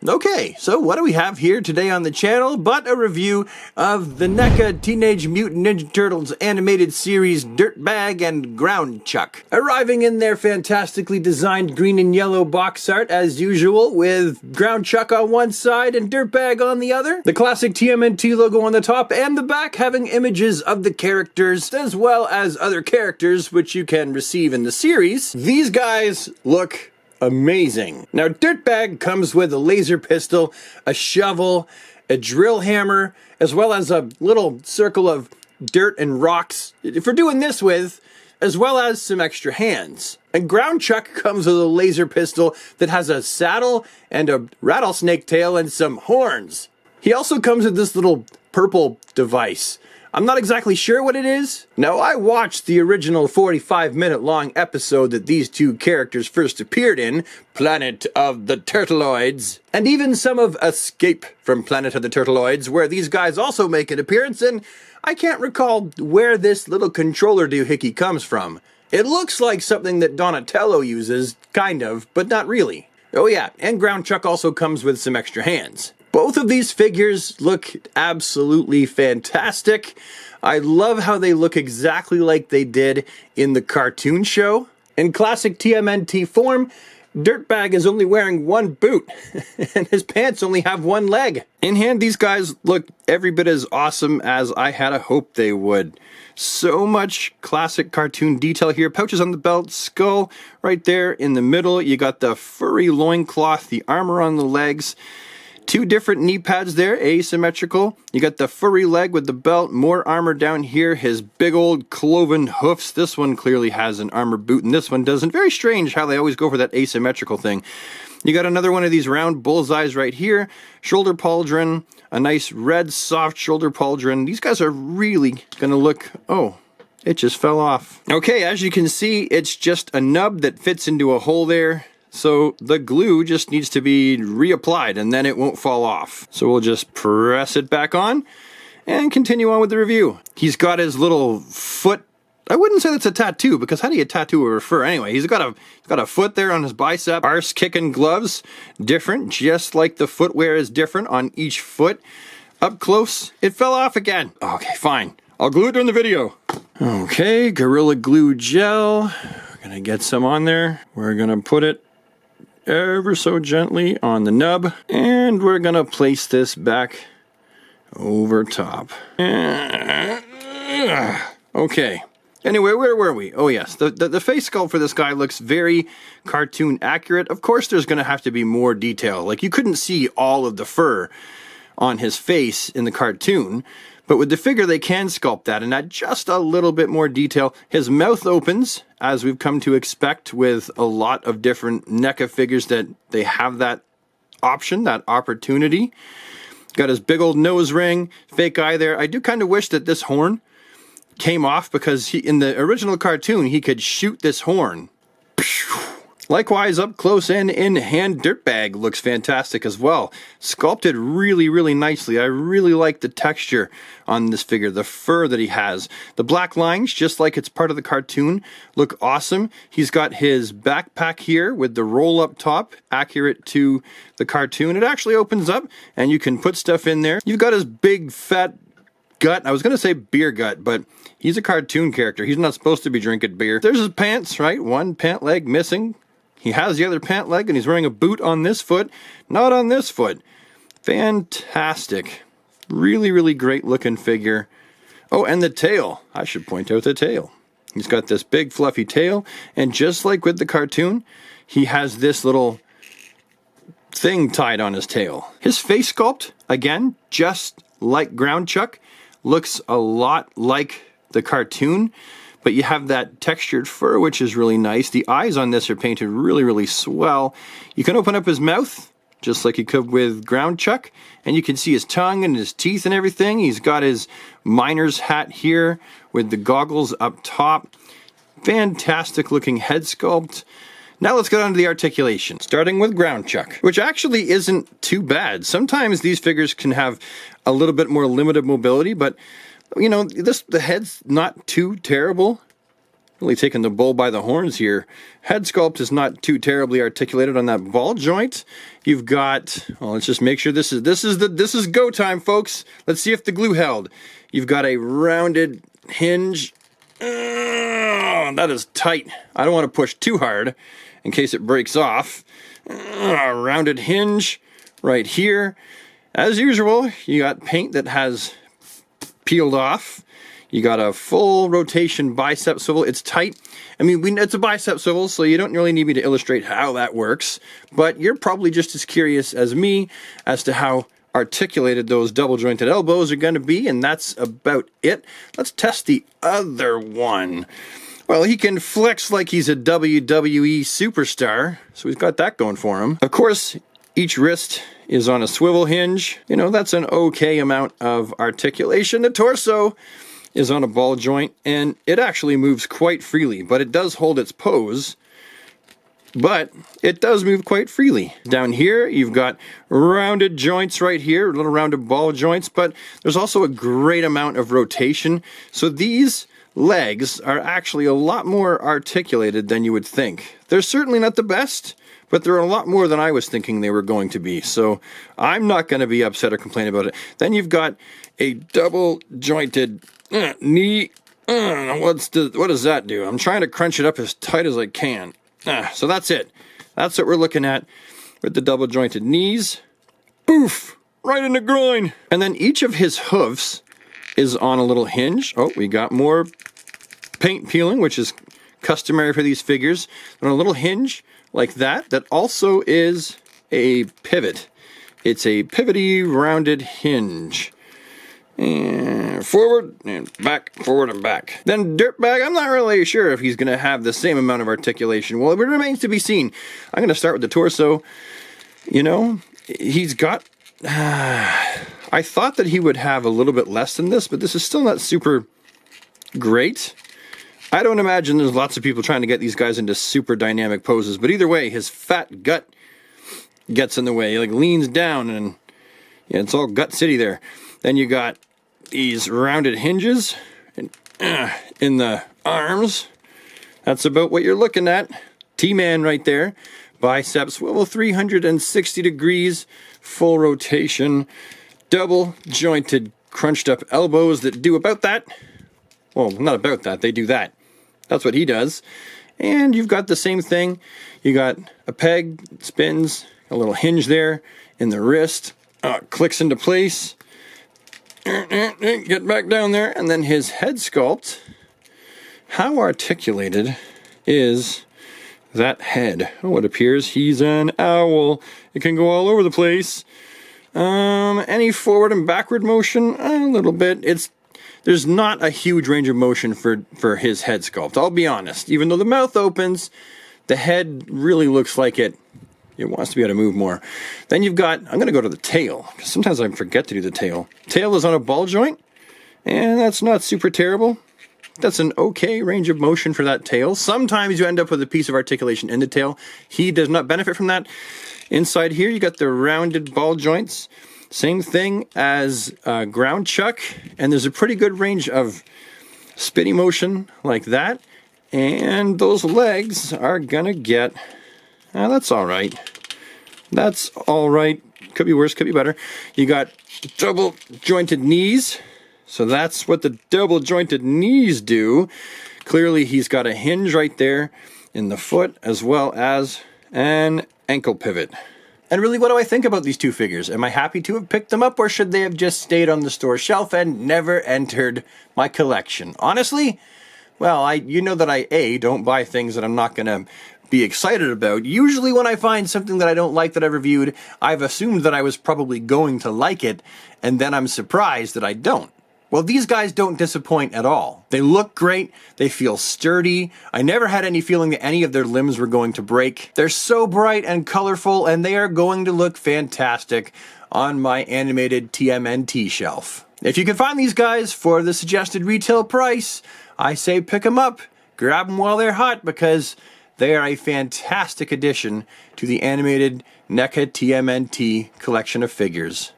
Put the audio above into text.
Okay, so what do we have here today on the channel but a review of the NECA Teenage Mutant Ninja Turtles animated series Dirtbag and Groundchuck. Arriving in their fantastically designed green and yellow box art as usual, with Groundchuck on one side and Dirtbag on the other. The classic TMNT logo on the top and the back having images of the characters as well as other characters which you can receive in the series. These guys look amazing. Now, Dirtbag comes with a laser pistol, a shovel, a drill hammer, as well as a little circle of dirt and rocks for doing this with, as well as some extra hands. And Groundchuck comes with a laser pistol that has a saddle and a rattlesnake tail and some horns. He also comes with this little purple device. I'm not exactly sure what it is. Now, I watched the original 45-minute long episode that these two characters first appeared in, Planet of the Turtleoids, and even some of Escape from Planet of the Turtleoids, where these guys also make an appearance, and I can't recall where this little controller doohickey comes from. It looks like something that Donatello uses, kind of, but not really. Oh yeah, and Groundchuck also comes with some extra hands. Both of these figures look absolutely fantastic. I love how they look exactly like they did in the cartoon show. In classic TMNT form, Dirtbag is only wearing one boot, and his pants only have one leg. In hand, these guys look every bit as awesome as I had hoped they would. So much classic cartoon detail here. Pouches on the belt, skull right there in the middle. You got the furry loincloth, the armor on the legs. Two different knee pads there, asymmetrical. You got the furry leg with the belt, more armor down here, his big old cloven hoofs. This one clearly has an armor boot, and this one doesn't. Very strange how they always go for that asymmetrical thing. You got another one of these round bullseyes right here, shoulder pauldron, a nice red soft shoulder pauldron. These guys are really gonna look, oh, it just fell off. Okay, as you can see, it's just a nub that fits into a hole there. So the glue just needs to be reapplied and then it won't fall off. So we'll just press it back on and continue on with the review. He's got his little foot. I wouldn't say that's a tattoo, because how do you tattoo a fur anyway? He's got a foot there on his bicep. Arse kicking gloves, different, just like the footwear is different on each foot. Up close, it fell off again. Okay, fine. I'll glue it during the video. Okay, Gorilla Glue gel. We're gonna get some on there. We're gonna put it ever so gently on the nub, and we're gonna place this back over top. Okay, anyway, where were we? Oh yes, the face sculpt for this guy looks very cartoon accurate. Of course there's gonna have to be more detail. Like, you couldn't see all of the fur on his face in the cartoon, but with the figure they can sculpt that and add just a little bit more detail. His mouth opens, as we've come to expect with a lot of different NECA figures, that they have that option, that opportunity. Got his big old nose ring, fake eye there. I do kind of wish that this horn came off, because in the original cartoon he could shoot this horn. Likewise, up close and in hand, Dirtbag looks fantastic as well. Sculpted really, really nicely. I really like the texture on this figure, the fur that he has. The black lines, just like it's part of the cartoon, look awesome. He's got his backpack here with the roll-up top, accurate to the cartoon. It actually opens up, and you can put stuff in there. You've got his big, fat gut. I was going to say beer gut, but he's a cartoon character. He's not supposed to be drinking beer. There's his pants, right? One pant leg missing. He has the other pant leg, and he's wearing a boot on this foot, not on this foot. Fantastic. Really, really great looking figure. Oh, and the tail. I should point out the tail. He's got this big fluffy tail, and just like with the cartoon, he has this little thing tied on his tail. His face sculpt, again, just like Groundchuck, looks a lot like the cartoon. But you have that textured fur, which is really nice. The eyes on this are painted really, really swell. You can open up his mouth, just like you could with Groundchuck, and you can see his tongue and his teeth and everything. He's got his miner's hat here with the goggles up top. Fantastic looking head sculpt. Now let's get on to the articulation, starting with Groundchuck, which actually isn't too bad. Sometimes these figures can have a little bit more limited mobility, but you know, the head's not too terrible. Really taking the bull by the horns here. Head sculpt is not too terribly articulated on that ball joint. You've got, well, let's just make sure this is go time, folks. Let's see if the glue held. You've got a rounded hinge. That is tight. I don't want to push too hard in case it breaks off. Rounded hinge right here. As usual, you got paint that has peeled off. You got a full rotation bicep swivel. It's tight. I mean, it's a bicep swivel, so you don't really need me to illustrate how that works. But you're probably just as curious as me as to how articulated those double jointed elbows are going to be, and that's about it. Let's test the other one. Well, he can flex like he's a WWE superstar, so he's got that going for him. Of course, each wrist is on a swivel hinge. You know, that's an okay amount of articulation. The torso is on a ball joint, and it actually moves quite freely, but it does hold its pose, but it does move quite freely. Down here, you've got rounded joints right here, little rounded ball joints, but there's also a great amount of rotation, so these legs are actually a lot more articulated than you would think. They're certainly not the best, but they're a lot more than I was thinking they were going to be, so I'm not going to be upset or complain about it. Then you've got a double jointed knee. What does that do? I'm trying to crunch it up as tight as I can. So that's it. That's what we're looking at with the double jointed knees. Boof! Right in the groin. And then each of his hoofs is on a little hinge. Oh, we got more paint peeling, which is customary for these figures. On a little hinge like that, that also is a pivot. It's a pivoty rounded hinge. And forward and back, forward and back. Then Dirtbag, I'm not really sure if he's going to have the same amount of articulation. Well, it remains to be seen. I'm going to start with the torso. You know, he's got... I thought that he would have a little bit less than this, but this is still not super great. I don't imagine there's lots of people trying to get these guys into super dynamic poses, but either way, his fat gut gets in the way. He like leans down, and yeah, it's all gut city there. Then you got these rounded hinges in the arms. That's about what you're looking at. T-man right there. Biceps swivel 360 degrees, full rotation, double jointed crunched up elbows that do about that. Well, not about that, they do that. That's what he does. And you've got the same thing. You got a peg, spins, a little hinge there in the wrist, clicks into place. Get back down there, and then his head sculpt. How articulated is that head? Oh, it appears he's an owl. It can go all over the place. Any forward and backward motion? A little bit. There's not a huge range of motion for his head sculpt. I'll be honest. Even though the mouth opens, the head really looks like it wants to be able to move more. Then you've got, I'm going to go to the tail, because sometimes I forget to do the tail. Tail is on a ball joint, and that's not super terrible. That's an okay range of motion for that tail. Sometimes you end up with a piece of articulation in the tail. He does not benefit from that. Inside here, you got the rounded ball joints. Same thing as Groundchuck, and there's a pretty good range of spinny motion like that. And those legs are going to get... that's all right. That's all right. Could be worse, could be better. You got double jointed knees. So that's what the double jointed knees do. Clearly he's got a hinge right there in the foot, as well as an ankle pivot. And really, what do I think about these two figures? Am I happy to have picked them up, or should they have just stayed on the store shelf and never entered my collection? Honestly, well, you know that I don't buy things that I'm not going to be excited about. Usually when I find something that I don't like that I've reviewed, I've assumed that I was probably going to like it, and then I'm surprised that I don't. Well, these guys don't disappoint at all. They look great, they feel sturdy. I never had any feeling that any of their limbs were going to break. They're so bright and colorful, and they are going to look fantastic on my animated TMNT shelf. If you can find these guys for the suggested retail price, I say pick them up. Grab them while they're hot, because they are a fantastic addition to the animated NECA TMNT collection of figures.